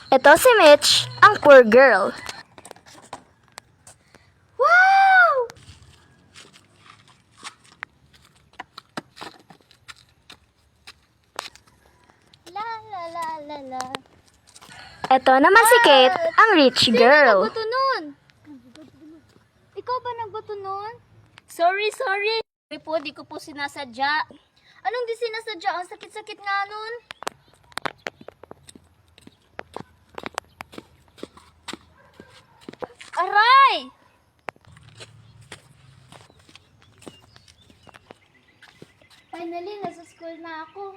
Ito si Mitch, ang poor girl. Wow! La la la la la. Ito naman si Kate, ang rich girl. Sino nagbato nun? Ikaw ba nagbato nun? Sorry. Sorry po, di ko po sinasadya. Anong di sinasadya? Ang sakit-sakit nga nun. Aray! Finally, nasa school na ako.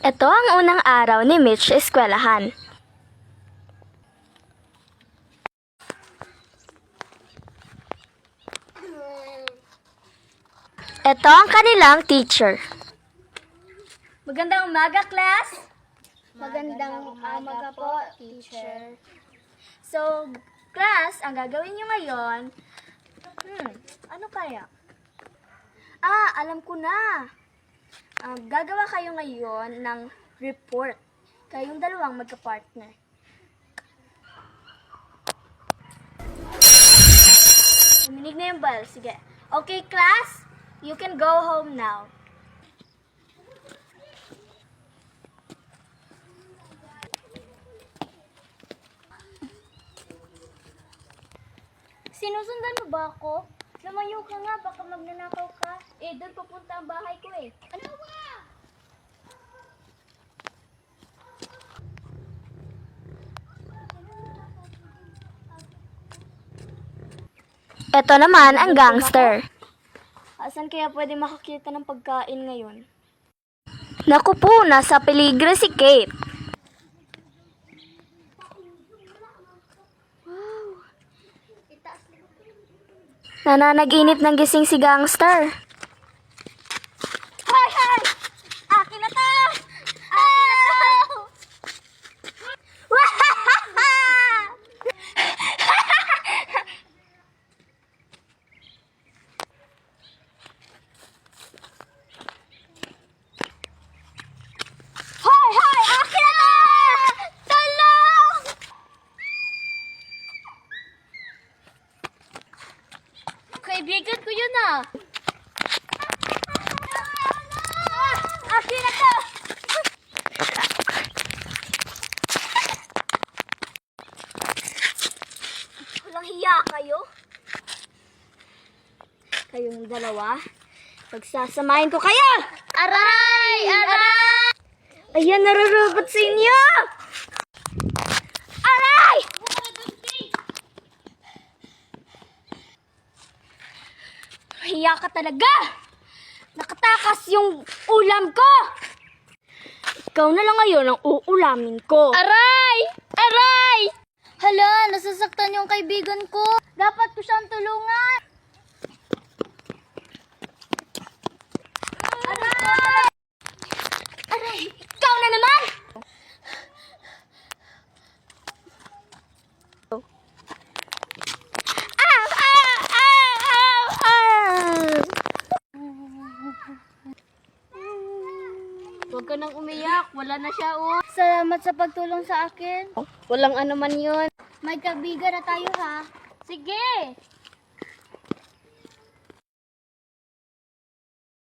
Ito ang unang araw ni Mitch sa eskwelahan. Ito ang kanilang teacher. Magandang umaga, class! Magandang umaga po, teacher. So, class, ang gagawin nyo ngayon, ano kaya? Alam ko na. Gagawa kayo ngayon ng report. Kayong dalawang magka-partner. Naminig na yung bell. Sige. Okay, class, you can go home now. Sinusundan mo ba ako? Lumayo ka nga, baka magnanakaw ka. Doon pupunta ang bahay ko eh. Ano ba? Ito naman ang gangster. Asan kaya pwede makakita ng pagkain ngayon? Naku po, nasa peligro si Kate. Nananaginip ng gising si gangster. Hoy! Akin na to! Akin na to! Hoy! Akin na to! Tulong! Kaibigan ko yun Akin na to! Walang hiya kayo? Kayong dalawa? Pagsasamahin ko kayo! Aray! Aray! Ayan, nararobot sa inyo! Aray! Hiya ka talaga! Nakatakas yung ulam ko! Ikaw na lang ngayon ang uulamin ko. Aray! Aray! Hala, nasasaktan yung kaibigan ko. Dapat ko siyang tulungan. Aray! Aray! Ikaw na naman! Ow! Ow! Ow! Ow! Huwag ka nang umiyak. Wala na siya, Salamat sa pagtulong sa akin. Walang ano man yun. May kaibigan na tayo ha. Sige!